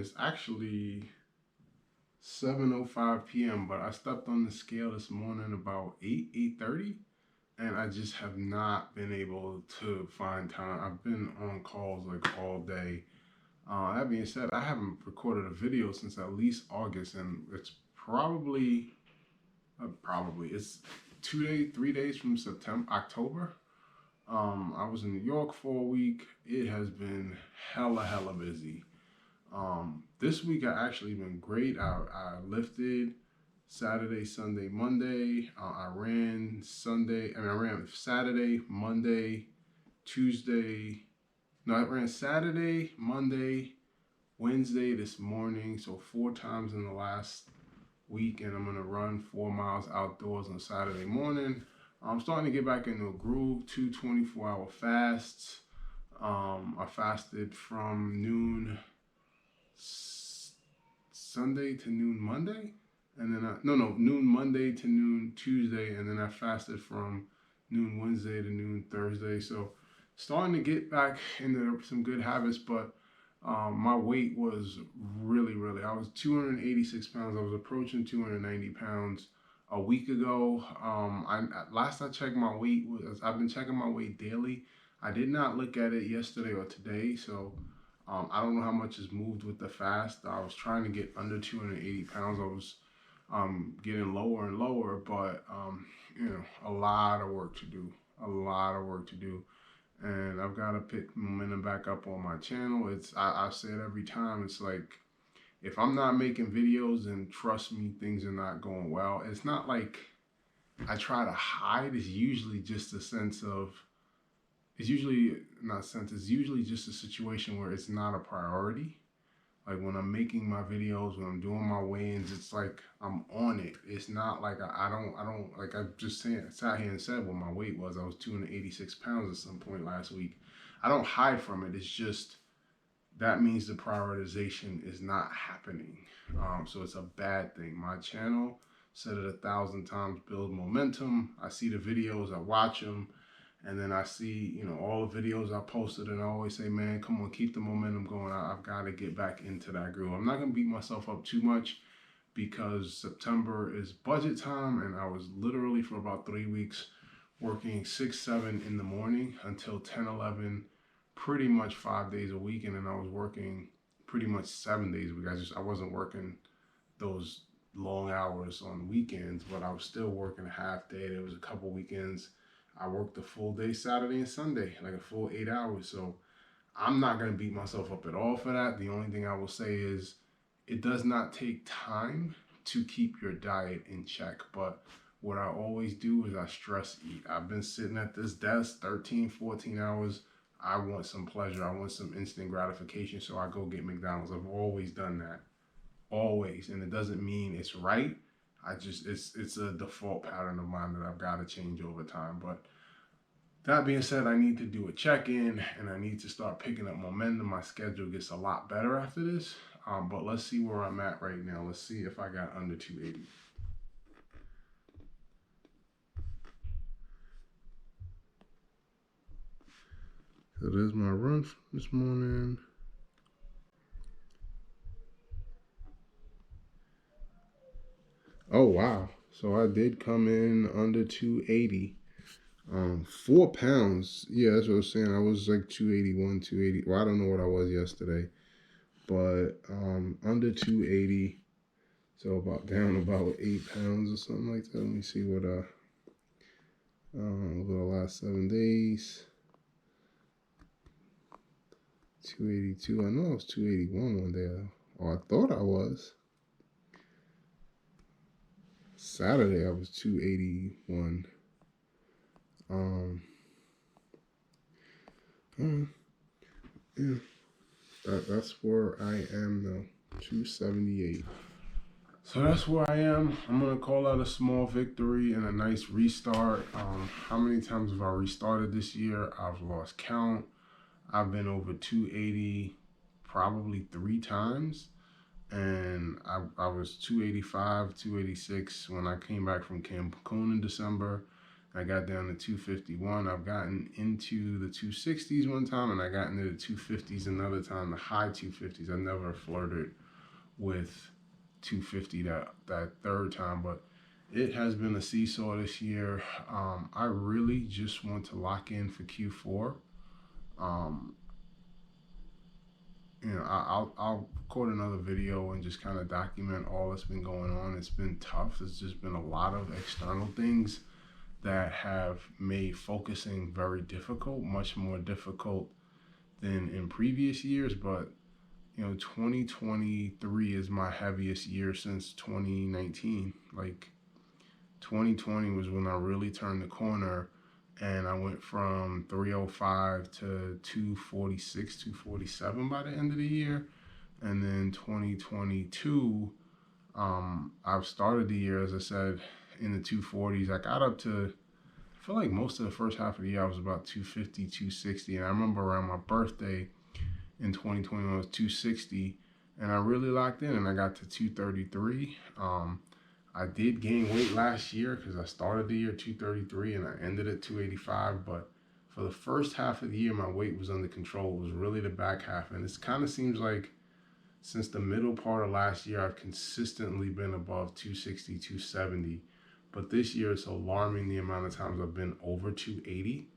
It's actually 7:05 p.m., but I stepped on the scale this morning about 8:30, and I just have not been able to find time. I've been on calls like all day. That being said, I haven't recorded a video since at least August, and it's probably it's 2 days, 3 days from October. I was in New York for a week. It has been hella busy. This week I actually been great. I lifted Saturday, Sunday, Monday. I ran Sunday. I ran Saturday, Monday, Tuesday. No, I ran Saturday, Monday, Wednesday this morning. So 4 times in the last week, and I'm gonna run 4 miles outdoors on Saturday morning. I'm starting to get back into a groove. 2 24-hour fasts. I fasted from noon Sunday to noon Monday, and then noon Monday to noon Tuesday, and then I fasted from noon Wednesday to noon Thursday. So starting to get back into some good habits, but my weight was really. I was 286 pounds. I was approaching 290 pounds a week ago. Last I checked my weight was, I've been checking my weight daily. I did not look at it yesterday or today, so I don't know how much has moved with the fast. I was trying to get under 280 pounds. I was getting lower and lower, but a lot of work to do. A lot of work to do. And I've got to pick momentum back up on my channel. I say it every time. It's like, if I'm not making videos, then trust me, things are not going well. It's not like I try to hide. It's usually just a sense of, it's usually not sense, it's usually just a situation where it's not a priority. Like when I'm making my videos, when I'm doing my weigh-ins, it's like I'm on it. It's not like I don't, like I just sat here and said what my weight was. I was 286 pounds at some point last week. I don't hide from it. It's just, that means the prioritization is not happening. So it's a bad thing. My channel, said it 1,000 times, build momentum. I see the videos, I watch them, and then I see, all the videos I posted, and I always say, man, come on, keep the momentum going. I've got to get back into that groove. I'm not going to beat myself up too much because September is budget time, and I was literally for about 3 weeks working 6, 7 in the morning until 10, 11, pretty much 5 days a week. And then I was working pretty much 7 days a week. I wasn't working those long hours on weekends, but I was still working a half day. There was a couple weekends I worked a full day Saturday and Sunday, like a full 8 hours. So I'm not going to beat myself up at all for that. The only thing I will say is it does not take time to keep your diet in check. But what I always do is I stress eat. I've been sitting at this desk 13, 14 hours. I want some pleasure. I want some instant gratification. So I go get McDonald's. I've always done that. Always. And it doesn't mean it's right. It's a default pattern of mine that I've got to change over time. But that being said, I need to do a check-in and I need to start picking up momentum. My schedule gets a lot better after this. But let's see where I'm at right now. Let's see if I got under 280. So there's my run from this morning. Oh, wow. So I did come in under 280. 4 pounds. Yeah, that's what I was saying. I was like 281, 280. Well, I don't know what I was yesterday, but under 280. So down about 8 pounds or something like that. Let me see what over the last 7 days. 282. I know I was 281 one day. Or I thought I was. Saturday I was 281. Yeah, that's where I am now. 278. So that's where I am. I'm gonna call that a small victory and a nice restart. How many times have I restarted this year? I've lost count. I've been over 280 probably 3 times. And I was 285, 286 when I came back from Cancun in December. I got down to 251. I've gotten into the 260s one time, and I got into the 250s another time, the high 250s. I never flirted with 250 that third time, but it has been a seesaw this year. I really just want to lock in for Q4. I'll record another video and just kind of document all that's been going on. It's been tough. It's just been a lot of external things that have made focusing very difficult, much more difficult than in previous years. But 2023 is my heaviest year since 2019. Like 2020 was when I really turned the corner, and I went from 305 to 246, 247 by the end of the year. And then 2022, I've started the year, as I said, in the 240s. I got up to, I feel like most of the first half of the year I was about 250, 260. And I remember around my birthday in 2021 I was 260, and I really locked in, and I got to 233. I did gain weight last year because I started the year 233 and I ended at 285. But for the first half of the year, my weight was under control. It was really the back half. And it kind of seems like since the middle part of last year, I've consistently been above 260, 270. But this year, it's alarming the amount of times I've been over 280.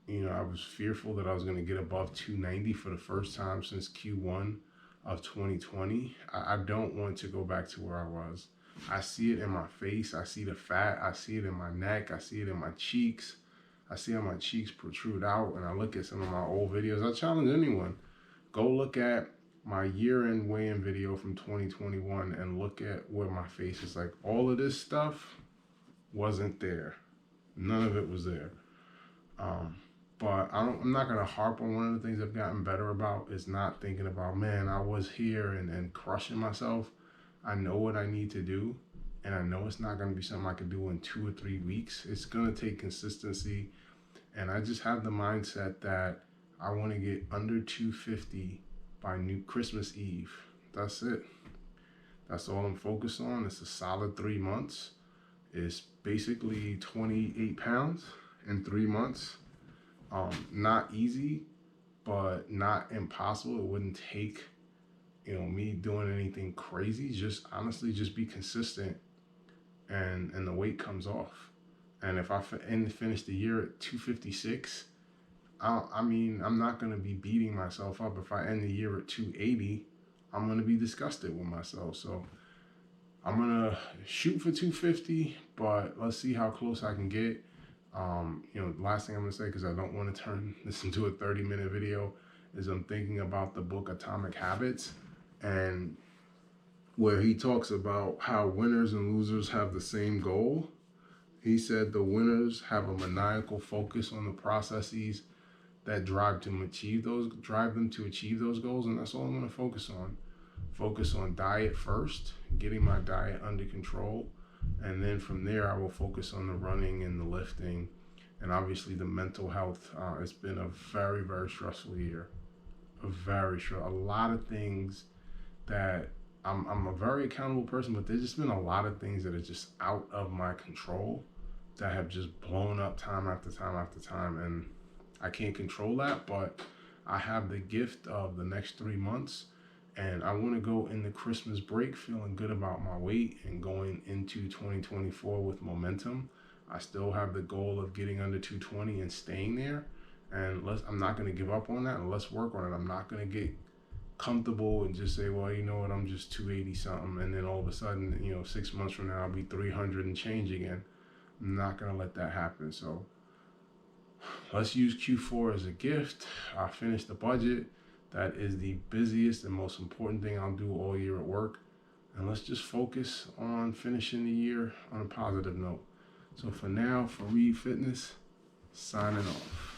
I was fearful that I was going to get above 290 for the first time since Q1 of 2020. I don't want to go back to where I was. I see it in my face. I see the fat. I see it in my neck. I see it in my cheeks. I see how my cheeks protrude out. And I look at some of my old videos. I challenge anyone, go look at my year-end weigh-in video from 2021 and look at where my face is. Like, all of this stuff wasn't there. None of it was there. But I'm not going to harp on one of the things I've gotten better about is not thinking about, man, I was here and crushing myself. I know what I need to do, and I know it's not going to be something I can do in 2 or 3 weeks. It's going to take consistency, and I just have the mindset that I want to get under 250 by Christmas Eve. That's it. That's all I'm focused on. It's a solid 3 months. It's basically 28 pounds in 3 months. Not easy, but not impossible. It wouldn't take me doing anything crazy. Just honestly, just be consistent, and the weight comes off. And if I finish the year at 256, I'm not going to be beating myself up. If I end the year at 280, I'm going to be disgusted with myself. So I'm going to shoot for 250, but let's see how close I can get. Last thing I'm going to say, because I don't want to turn this into a 30-minute video, is I'm thinking about the book Atomic Habits, and where he talks about how winners and losers have the same goal. He said the winners have a maniacal focus on the processes that drive them to achieve those goals, and that's all I'm going to focus on. Focus on diet first, getting my diet under control, and then from there I will focus on the running and the lifting, and obviously the mental health. It's been a very, very stressful year. A lot of things that I'm a very accountable person, but there's just been a lot of things that are just out of my control that have just blown up time after time after time, and I can't control that. But I have the gift of the next 3 months, and I want to go in the Christmas break feeling good about my weight and going into 2024 with momentum. I still have the goal of getting under 220 and staying there, and I'm not going to give up on that, and let's work on it. I'm not going to get comfortable and just say, well, you know what, I'm just 280 something, and then all of a sudden, 6 months from now I'll be 300 and change again. I'm not going to let that happen. So let's use Q4 as a gift. I finished the budget. That is the busiest and most important thing I'll do all year at work. And let's just focus on finishing the year on a positive note. So for now, Fareed Fitness, signing off.